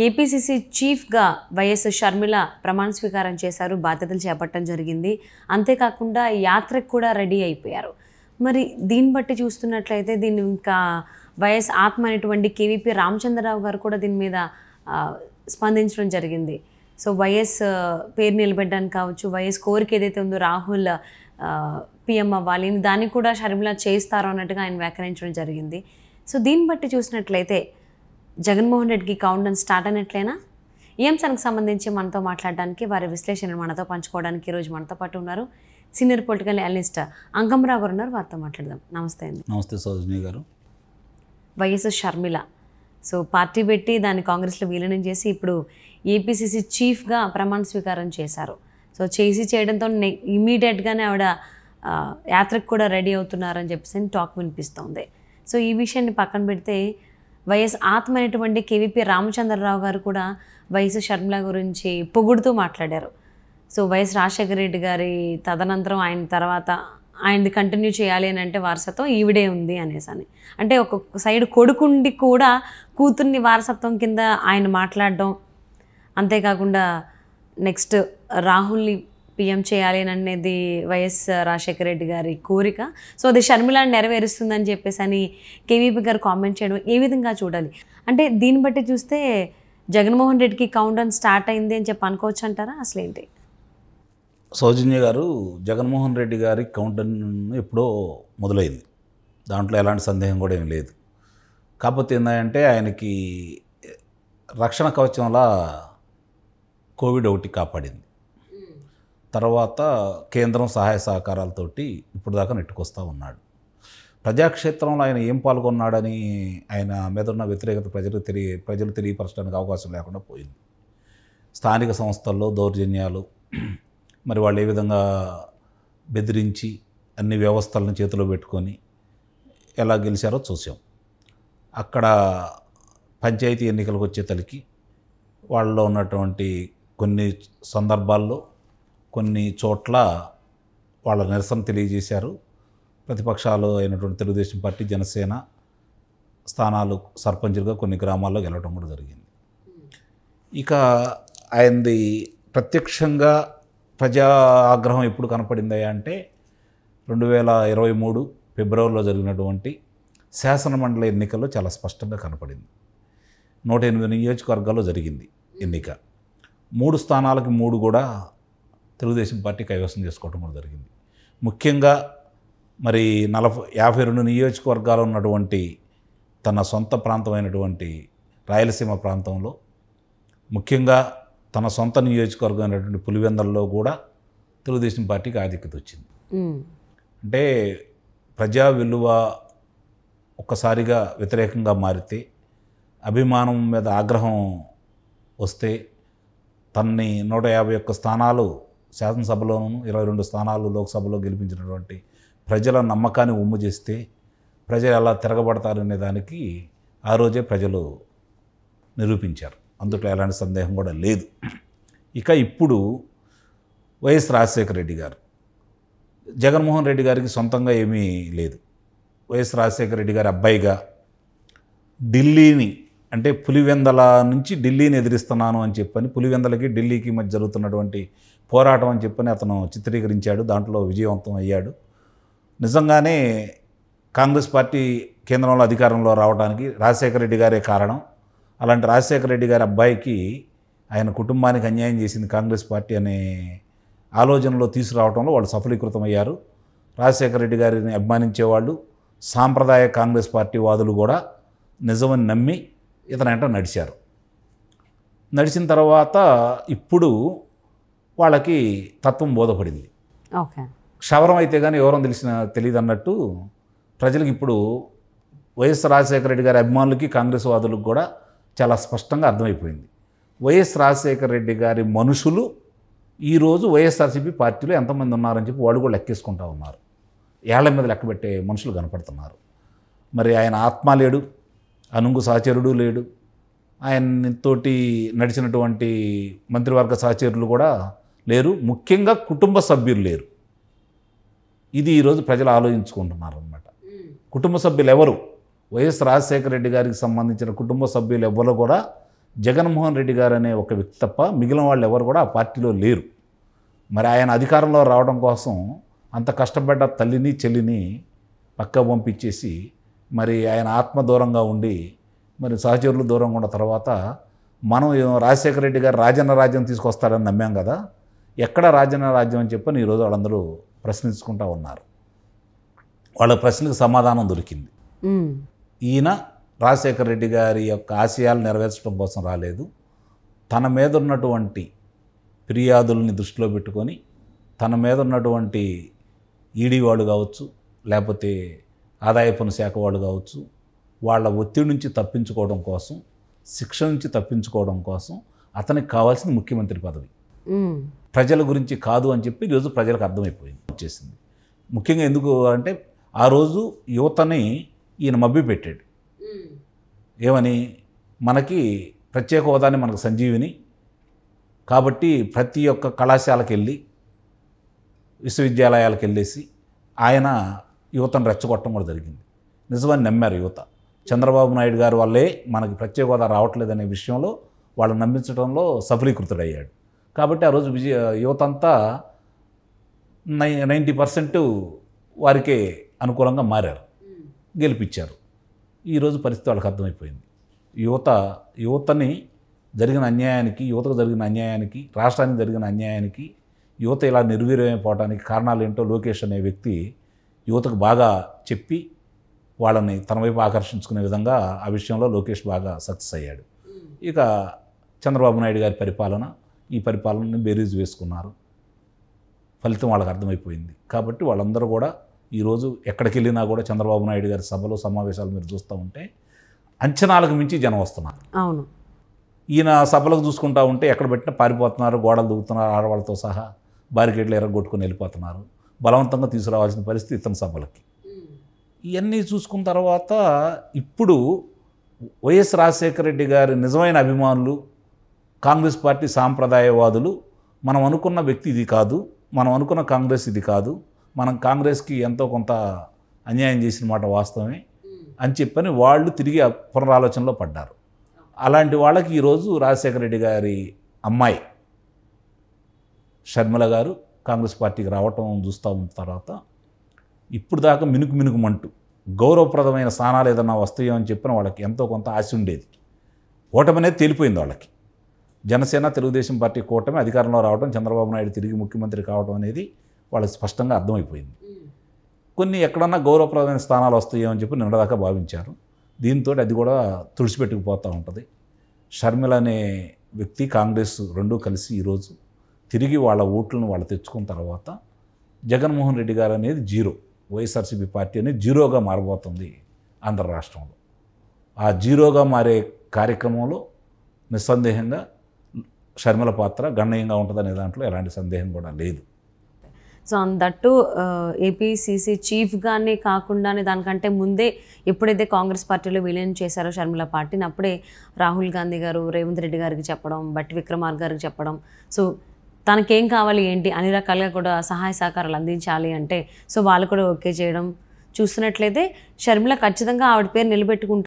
APCC చీఫ్గా YS Sharmila ప్రమాణ స్వీకారం చేశారు, బాధ్యతలు చేపట్టడం జరిగింది. అంతేకాకుండా యాత్రకు కూడా రెడీ అయిపోయారు. మరి దీన్ని బట్టి చూస్తున్నట్లయితే దీన్ని ఇంకా వైఎస్ ఆత్మ అనేటువంటి కేవీపీ రామచంద్రరావు గారు కూడా దీని మీద స్పందించడం జరిగింది. సో వైఎస్ పేరు నిలబెట్టడానికి కావచ్చు, వైఎస్ కోరిక ఏదైతే ఉందో రాహుల్ పీఎం అవ్వాలి దాన్ని కూడా షర్మిల చేస్తారు అన్నట్టుగా ఆయన వ్యాఖ్యానించడం జరిగింది. సో దీన్ని బట్టి చూసినట్లయితే జగన్మోహన్ రెడ్డికి కౌంట్ స్టార్ట్ అయినట్లేనా? ఈ అంశానికి సంబంధించి మనతో మాట్లాడడానికి, వారి విశ్లేషణను మనతో పంచుకోవడానికి ఈరోజు మనతో పాటు ఉన్నారు సీనియర్ పొలిటికల్ అనలిస్ట్ అంకమరావు గారు ఉన్నారు. వారితో మాట్లాడదాం. నమస్తే అండి. నమస్తే సౌజన్య గారు. వైఎస్ షర్మిల సో పార్టీ పెట్టి దాన్ని కాంగ్రెస్లో విలీనం చేసి ఇప్పుడు ఏపీసీసీ చీఫ్గా ప్రమాణ స్వీకారం చేశారు. సో చేయడంతో ఇమీడియట్గానే ఆవిడ యాత్రకు కూడా రెడీ అవుతున్నారని చెప్పేసి టాక్ వినిపిస్తోంది. సో ఈ విషయాన్ని పక్కన పెడితే వైఎస్ ఆత్మ అనేటువంటి కేవీపీ రామచంద్రరావు గారు కూడా వైఎస్ షర్మిల గురించి పొగుడుతూ మాట్లాడారు. సో వైఎస్ రాజశేఖర రెడ్డి గారి తదనంతరం ఆయన తర్వాత ఆయనది కంటిన్యూ చేయాలి అని అంటే వారసత్వం ఈవిడే ఉంది అనేసి అని, అంటే ఒక్కొక్క సైడ్ కొడుకుండి కూడా కూతుర్ని వారసత్వం కింద ఆయన మాట్లాడడం, అంతేకాకుండా నెక్స్ట్ రాహుల్ని పీఎం చేయాలి అని అనేది వైఎస్ రాజశేఖర రెడ్డి గారి కోరిక. సో అది షర్మిల నెరవేరుస్తుందని చెప్పేసి అని కేవీపీ గారు కామెంట్ చేయడం ఏ విధంగా చూడాలి? అంటే దీన్ని బట్టి చూస్తే జగన్మోహన్ రెడ్డికి కౌంట్ డౌన్ స్టార్ట్ అయింది అని చెప్పి అనుకోవచ్చు అంటారా? అసలు ఏంటి సౌజన్య గారు, జగన్మోహన్ రెడ్డి గారి కౌంట్ డౌన్ ఎప్పుడో మొదలైంది, దాంట్లో ఎలాంటి సందేహం కూడా ఏం లేదు. కాకపోతే ఏంటంటే ఆయనకి రక్షణ కవచంలా కోవిడ్ ఒకటి కాపాడింది. తర్వాత కేంద్రం సహాయ సహకారాలతోటి ఇప్పుడు దాకా నెట్టుకొస్తూ ఉన్నాడు. ప్రజాక్షేత్రంలో ఆయన ఏం పాల్గొన్నాడని ఆయన మీద ఉన్న వ్యతిరేకత ప్రజలు తెలియపరచడానికి అవకాశం లేకుండా పోయింది. స్థానిక సంస్థల్లో దౌర్జన్యాలు, మరి వాళ్ళు ఏ విధంగా బెదిరించి అన్ని వ్యవస్థలను చేతిలో పెట్టుకొని ఎలా గెలిచారో చూసాం. అక్కడ పంచాయతీ ఎన్నికలకు వచ్చేతలికి వాళ్ళలో ఉన్నటువంటి కొన్ని సందర్భాల్లో కొన్ని చోట్ల వాళ్ళ నిరసన తెలియజేశారు. ప్రతిపక్షాలు అయినటువంటి తెలుగుదేశం పార్టీ, జనసేన స్థానాలు సర్పంచులుగా కొన్ని గ్రామాల్లో గెలవడం కూడా జరిగింది. ఇక ఆయనది ప్రత్యక్షంగా ప్రజా ఆగ్రహం ఎప్పుడు కనపడింది అంటే 2023 ఫిబ్రవరిలో జరిగినటువంటి శాసనమండలి ఎన్నికల్లో చాలా స్పష్టంగా కనపడింది. 108 నియోజకవర్గాల్లో జరిగింది ఎన్నిక. 3 స్థానాలకి 3 కూడా తెలుగుదేశం పార్టీ కైవసం చేసుకోవడం కూడా జరిగింది. ముఖ్యంగా మరి 52 నియోజకవర్గాలు ఉన్నటువంటి తన సొంత ప్రాంతమైనటువంటి రాయలసీమ ప్రాంతంలో, ముఖ్యంగా తన సొంత నియోజకవర్గం అయినటువంటి పులివెందల్లో కూడా తెలుగుదేశం పార్టీకి ఆధిక్యత వచ్చింది. అంటే ప్రజా విలువ ఒక్కసారిగా వ్యతిరేకంగా మారితే, అభిమానం మీద ఆగ్రహం వస్తే, తనని 151 స్థానాలు శాసనసభలోనూ 22 స్థానాలు లోక్సభలో గెలిపించినటువంటి ప్రజల నమ్మకాన్ని ఉమ్ము చేస్తే ప్రజలు ఎలా తిరగబడతారనే దానికి ఆ రోజే ప్రజలు నిరూపించారు. అందులో ఎలాంటి సందేహం కూడా లేదు. ఇక ఇప్పుడు వైఎస్ రాజశేఖర రెడ్డి గారు, జగన్మోహన్ రెడ్డి గారికి సొంతంగా ఏమీ లేదు. వైఎస్ రాజశేఖర రెడ్డి గారి అబ్బాయిగా ఢిల్లీని, అంటే పులివెందల నుంచి ఢిల్లీని ఎదిరిస్తున్నాను అని చెప్పని, పులివెందలకి ఢిల్లీకి మధ్య జరుగుతున్నటువంటి పోరాటం అని చెప్పని అతను చిత్రీకరించాడు. దాంట్లో విజయవంతం అయ్యాడు. నిజంగానే కాంగ్రెస్ పార్టీ కేంద్రంలో అధికారంలో రావడానికి రాజశేఖర రెడ్డి గారే కారణం. అలాంటి రాజశేఖర రెడ్డి గారి అబ్బాయికి, ఆయన కుటుంబానికి అన్యాయం చేసింది కాంగ్రెస్ పార్టీ అనే ఆలోచనలో తీసుకురావడంలో వాళ్ళు సఫలీకృతమయ్యారు. రాజశేఖర రెడ్డి గారిని అభిమానించేవాళ్ళు, సాంప్రదాయ కాంగ్రెస్ పార్టీ వాదులు కూడా నిజమని నమ్మి ఇతనంట నడిచారు. నడిచిన తర్వాత ఇప్పుడు వాళ్ళకి తత్వం బోధపడింది. క్షవరం అయితే కానీ ఎవరో తెలియదు అన్నట్టు ప్రజలకు ఇప్పుడు వైఎస్ రాజశేఖర రెడ్డి గారి అభిమానులకి, కాంగ్రెస్ వాదులకు కూడా చాలా స్పష్టంగా అర్థమైపోయింది. వైఎస్ రాజశేఖర రెడ్డి గారి మనుషులు ఈరోజు వైఎస్ఆర్సీపీ పార్టీలో ఎంతమంది ఉన్నారని చెప్పి వాళ్ళు కూడా లెక్కేసుకుంటూ ఉన్నారు. ఏళ్ల మీద లెక్కబెట్టే మనుషులు కనపడుతున్నారు. మరి ఆయన ఆత్మ లేడు, అనుంగు సహచరుడు లేడు, ఆయనతోటి నడిచినటువంటి మంత్రివర్గ సహచరులు కూడా లేరు, ముఖ్యంగా కుటుంబ సభ్యులు లేరు. ఇది ఈరోజు ప్రజలు ఆలోచించుకుంటున్నారు అన్నమాట. కుటుంబ సభ్యులు ఎవరు? వైఎస్ రాజశేఖర రెడ్డి గారికి సంబంధించిన కుటుంబ సభ్యులు ఎవ్వరు కూడా జగన్మోహన్ రెడ్డి గారు అనే ఒక వ్యక్తి తప్ప మిగిలిన వాళ్ళు ఎవరు కూడా ఆ పార్టీలో లేరు. మరి ఆయన అధికారంలో రావడం కోసం అంత కష్టపడ్డ తల్లిని చెల్లిని పక్క పంపించేసి మరి ఆయన ఆత్మ దూరంగా ఉండి మరి సహచరులు దూరంగా ఉన్న తర్వాత మనం రాజశేఖర రెడ్డి గారు రాజన్న రాజ్యం తీసుకొస్తారని నమ్మాం కదా, ఎక్కడ రాజన్న రాజ్యం అని చెప్పని ఈరోజు వాళ్ళందరూ ప్రశ్నించుకుంటూ ఉన్నారు. వాళ్ళ ప్రశ్నలకు సమాధానం దొరికింది. ఈయన రాజశేఖర రెడ్డి గారి యొక్క ఆశయాలు నెరవేర్చడం కోసం రాలేదు. తన మీద ఉన్నటువంటి ఫిర్యాదుల్ని దృష్టిలో పెట్టుకొని తన మీద ఉన్నటువంటి ఈడీ వాళ్ళు కావచ్చు, లేకపోతే ఆదాయ పన్ను శాఖ వాళ్ళు కావచ్చు, వాళ్ళ ఒత్తిడి నుంచి తప్పించుకోవడం కోసం, శిక్ష నుంచి తప్పించుకోవడం కోసం అతనికి కావాల్సిన ముఖ్యమంత్రి పదవి ప్రజల గురించి కాదు అని చెప్పి ఈరోజు ప్రజలకు అర్థమైపోయింది వచ్చేసింది. ముఖ్యంగా ఎందుకు అంటే ఆ రోజు యువతని ఈయన మభ్యపెట్టాడు. ఏమని, మనకి ప్రత్యేక హోదాని మనకు సంజీవిని కాబట్టి ప్రతి ఒక్క కళాశాలకు వెళ్ళి విశ్వవిద్యాలయాలకు వెళ్ళేసి ఆయన యువతను రెచ్చగొట్టడం కూడా జరిగింది. నిజమని నమ్మారు యువత. చంద్రబాబు నాయుడు గారి వల్లే మనకి ప్రత్యేక హోదా రావట్లేదనే విషయంలో వాళ్ళు నమ్మించడంలో సఫలీకృతుడయ్యాడు. కాబట్టి ఆ రోజు యువత అంతా 90% వారికే అనుకూలంగా మారారు, గెలిపించారు. ఈరోజు పరిస్థితి వాళ్ళకి అర్థమైపోయింది. యువతని జరిగిన అన్యాయానికి, యువతకు జరిగిన అన్యాయానికి, రాష్ట్రానికి జరిగిన అన్యాయానికి, యువత ఇలా నిర్వీర్యమైపోవడానికి కారణాలు ఏంటో లోకేష్ అనే వ్యక్తి యువతకు బాగా చెప్పి వాళ్ళని తన వైపు ఆకర్షించుకునే విధంగా ఆ విషయంలో లోకేష్ బాగా సక్సెస్ అయ్యాడు. ఇక చంద్రబాబు నాయుడు గారి ఈ పరిపాలనని బేరీజు వేసుకున్నారు. ఫలితం వాళ్ళకి అర్థమైపోయింది. కాబట్టి వాళ్ళందరూ కూడా ఈరోజు ఎక్కడికి వెళ్ళినా కూడా చంద్రబాబు నాయుడు గారి సభలు సమావేశాలు మీరు చూస్తూ ఉంటే అంచనాలకు మించి జనం వస్తున్నారు. అవును, ఈయన సభలకు చూసుకుంటూ ఉంటే ఎక్కడ పెట్టినా పారిపోతున్నారు, గోడలు దూకుతున్నారు, ఆడవాళ్ళతో సహా బారికేడ్లు ఎరగొట్టుకుని వెళ్ళిపోతున్నారు. బలవంతంగా తీసుకురావాల్సిన పరిస్థితి ఇతని సభలకి. ఇవన్నీ చూసుకున్న తర్వాత ఇప్పుడు వైఎస్ రాజశేఖర రెడ్డి గారి నిజమైన అభిమానులు, కాంగ్రెస్ పార్టీ సాంప్రదాయవాదులు మనం అనుకున్న వ్యక్తి ఇది కాదు, మనం అనుకున్న కాంగ్రెస్ ఇది కాదు, మనం కాంగ్రెస్కి ఎంతో కొంత అన్యాయం చేసిన మాట వాస్తవమే అని చెప్పని వాళ్ళు తిరిగి పునరాలోచనలో పడ్డారు. అలాంటి వాళ్ళకి ఈరోజు రాజశేఖర రెడ్డి గారి అమ్మాయి షర్మిల గారు కాంగ్రెస్ పార్టీకి రావటం చూస్తూ ఉన్న తర్వాత ఇప్పుడు దాకా మినుకుమంటూ గౌరవప్రదమైన స్థానాలు ఏదన్నా వస్తాయో అని చెప్పిన వాళ్ళకి ఎంతో కొంత ఆశ ఉండేది. ఓటమి అనేది తేలిపోయింది వాళ్ళకి. జనసేన తెలుగుదేశం పార్టీ కూటమి అధికారంలో రావడం, చంద్రబాబు నాయుడు తిరిగి ముఖ్యమంత్రి కావడం అనేది వాళ్ళకి స్పష్టంగా అర్థమైపోయింది. కొన్ని ఎక్కడన్నా గౌరవప్రదమైన స్థానాలు వస్తాయో అని చెప్పి నిన్నదాకా భావించారు. దీంతో అది కూడా తుడిచిపెట్టుకుపోతూ ఉంటుంది. షర్మిల అనే వ్యక్తి, కాంగ్రెస్ రెండూ కలిసి ఈరోజు తిరిగి వాళ్ళ ఓట్లను వాళ్ళు తెచ్చుకున్న తర్వాత జగన్మోహన్ రెడ్డి గారు అనేది జీరో, వైఎస్ఆర్సీపీ పార్టీ అనేది జీరోగా మారబోతుంది ఆంధ్ర రాష్ట్రంలో. ఆ జీరోగా మారే కార్యక్రమంలో నిస్సందేహంగా షర్మిల పాత్ర గణనీయంగా ఉంటుందనే దాంట్లో ఎలాంటి సందేహం కూడా లేదు. సో దట్టు ఏపీసీసీ చీఫ్గానే కాకుండానే దానికంటే ముందే ఎప్పుడైతే కాంగ్రెస్ పార్టీలో విలీనం చేశారో షర్మిల పార్టీని, అప్పుడే రాహుల్ గాంధీ గారు రేవంత్ రెడ్డి గారికి చెప్పడం, బట్టి విక్రమార్క గారికి చెప్పడం, సో తనకేం కావాలి ఏంటి అన్ని రకాలుగా కూడా సహాయ సహకారాలు అందించాలి అంటే సో వాళ్ళు కూడా ఓకే చేయడం చూస్తున్నట్లయితే షర్మిల ఖచ్చితంగా ఆవిడ పేరు నిలబెట్టుకుంటారు.